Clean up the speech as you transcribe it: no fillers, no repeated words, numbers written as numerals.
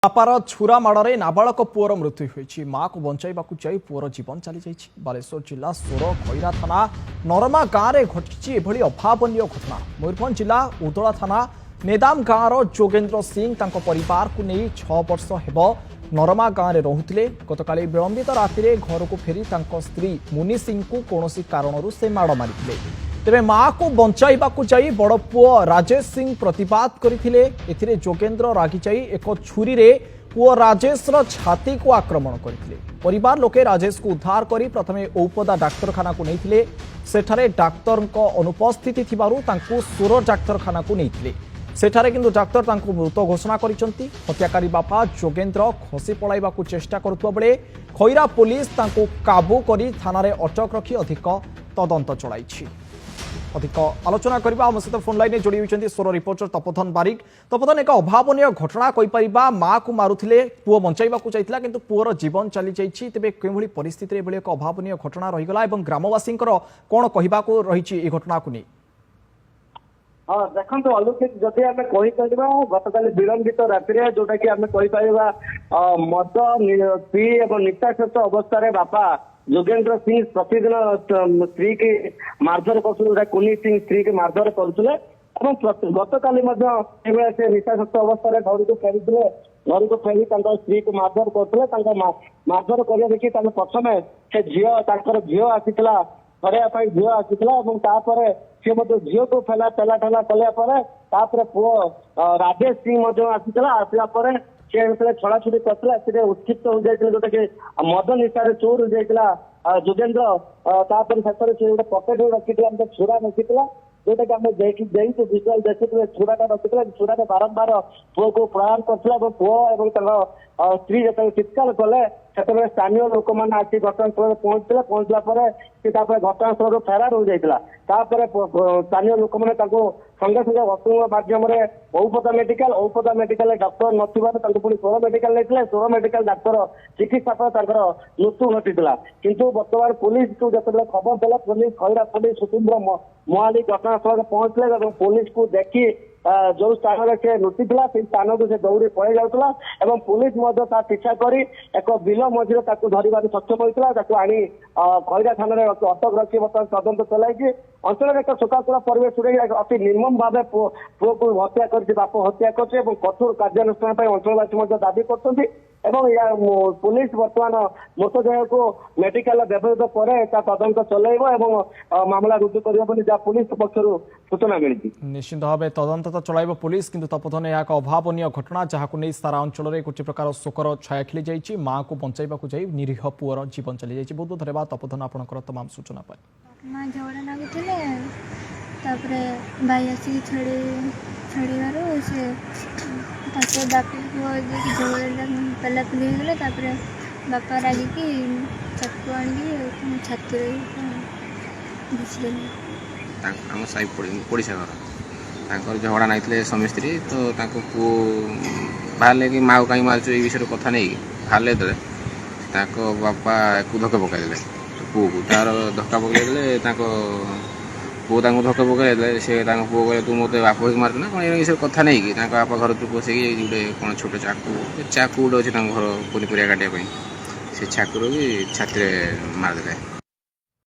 ବାପାର ଛୁରା ମାଡ଼ରେ ନାବାଳକ ପୁଅର ମୃତ୍ୟୁ ହୋଇଛି। ମାକୁ ବଞ୍ଚାଇବାକୁ ଯାଇ ପୁଅର ଜୀବନ ଚାଲି ଯାଇଛି। ବାଲେଶ୍ୱର ଜିଲ୍ଲା ସୋର ଖଇରା ଥାନା ନରମା ଗାଁରେ ଘଟିଛି ଏଭଳି ଅଭାବନୀୟ ଘଟଣା। ମୟୂରଭଞ୍ଜ ଜିଲ୍ଲା ଉଦଳା ଥାନା ନେଦାମ ଗାଁର ଯୋଗେନ୍ଦ୍ର ସିଂ ତାଙ୍କ ପରିବାରକୁ ନେଇ 6 ବର୍ଷ ହେବ ନରମା ଗାଁରେ ରହୁଥିଲେ। ଗତକାଲି ବିଳମ୍ବିତ ରାତିରେ ଘରକୁ ଫେରି ତାଙ୍କ ସ୍ତ୍ରୀ ମୁନି ସିଂଙ୍କୁ କୌଣସି କାରଣରୁ ସେ ମାଡ଼ ମାରିଥିଲେ। ତେବେ ମାକୁ ବଞ୍ଚାଇବାକୁ ଯାଇ ବଡ଼ ପୁଅ ରାଜେଶ ସିଂ ପ୍ରତିବାଦ କରିଥିଲେ। ଏଥିରେ ଯୋଗେନ୍ଦ୍ର ରାଗି ଯାଇ ଏକ ଛୁରୀରେ ପୁଅ ରାଜେଶର ଛାତିକୁ ଆକ୍ରମଣ କରିଥିଲେ। ପରିବାର ଲୋକେ ରାଜେଶକୁ ଉଦ୍ଧାର କରି ପ୍ରଥମେ ଔପଦା ଡାକ୍ତରଖାନାକୁ ନେଇଥିଲେ। ସେଠାରେ ଡାକ୍ତରଙ୍କ ଅନୁପସ୍ଥିତି ଥିବାରୁ ତାଙ୍କୁ ସୋର ଡାକ୍ତରଖାନାକୁ ନେଇଥିଲେ। ସେଠାରେ କିନ୍ତୁ ଡାକ୍ତର ତାଙ୍କୁ ମୃତ ଘୋଷଣା କରିଛନ୍ତି। ହତ୍ୟାକାରୀ ବାପା ଯୋଗେନ୍ଦ୍ର ଖସି ପଳାଇବାକୁ ଚେଷ୍ଟା କରୁଥିବା ବେଳେ ଖଇରା ପୁଲିସ ତାଙ୍କୁ କାବୁ କରି ଥାନାରେ ଅଟକ ରଖି ଅଧିକ ତଦନ୍ତ ଚଳାଇଛି। अधिक आलोचना करबा हम सहित फोन लाइन जोड़ी होइछन्ती सोर रिपोर्टर तपोधन बारिक। तपोधन एक अभावनीय घटना कहि परिबा मां को मारुथिले पुओ बंचाइबा को चाइथिला किंतु पुओर जीवन चली जाइछि। तेबे केभଳି परिस्थिति रे एभଳି एक अभावनीय घटना रहि गला एवं ग्रामवासींकर कोन कहिबा को रहिछि ए घटना को नै। हाँ देखो अलौकिक जदि आम कहीपर गतकाली विलंबित राति जोटा कि आम कहीपर मद पी और निशासक्त अवस्था बापा जोगेंद्र सिंह प्रतिदिन स्त्री की मारधर कर कुनी सिंह स्त्री की मारधर करुले गतकाली से निशासक्त अवस्था घर को फेरी घर को फेरी स्त्री को मारधर करते मारधर कर देखिए प्रथम से झी आसीला फरवा झील आसीला झील को फेला ठेला ठेला कले पुओ राजेश सिंह आसीला आसला छड़ाछुड़ी करते उत्क्षिप्त हो जाए जोटा कि मद निशार चोर हो जाता जोगेन्द्र शेष गोटे पकेट रखी छुरा रखी जोटा कि आम विजुआल देखुए छुराटा रखी छुरा बारंबार पुओ को प्रहार कर पुओ और स्त्री जो चित्कार कले से स्थानीय लोक मैंने आसी घटनास्थल पहुंचते पहुंचला घटनास्थल फेरार हो जाता स्थानीय लोक मैंने संगे संगे वसुंग माध्यम औपदा मेडिकल डॉक्टर नथिबार पुणी सोर मेडिकल नहीं सोर मेडिकल डाक्तर चिकित्सा पर मृत्यु घटीला किंतु बर्तमान पुलिस को जो खबर देला पुलिस खैरा पुलिस सुतीन्द्र महाली घटनास्थल पहुंचले पुलिस को देखी जो स्थान से लुटी से स्थान को दौड़ी पड़े जाऊला और पुलिस पीछा कर एक बिल मझे धरवार सक्षम होता आनी खैरा थाना अटक रखी बर्तमान तदंत चलाई अंचल एक शोकाकुल परिवेश अति निर्मम भाव पुओ को हत्या कर बाप हत्या कर कठोर कार्यानुष्ठान अंचलवासी दाबी कर पुलिस बर्तमान मृतदेह को मेडिकल व्यवहित पर तदंत चल मामला रुजु कर पुलिस पक्ष सूचना मिली। निश्चित भाव तदंत तो चल पुलिस किंतु तपोधन यह एक अभावनीय घटना जहां नहीं सारा अंचल में गोटे प्रकार शोकर छाया खेली जाइए। माँ को बंचाइबा जाई निरीह पुओर जीवन चली जाइए। बहुत बहुत धन्यवाद तपोधन आपनकर तमाम सूचना पर। माँ झगड़ा लागुले भाई आसिक छाड़ू से झगड़ा पेलापेली होगले बापा रागिकी चाकू आनी छाती घुषले आम साई पड़ोसा घर झगड़ा नाई स्वामी स्त्री तो पु बाहर कि माँ कहीं मार्च ये विषय कथा नहीं बाहर बापा को धक्का पकईदे पुओ को तार धक्का पकईदे पुओ धक्का पकईदे से पुओ कहे तू मत बाप ही मारना कौन ये विषय कथा नहीं कि बापा घर तू पशे गोटे कौन छोट चाकू गोटे अच्छे घर पनीपरिया काटापी से चाकू भी छाती मारिदे।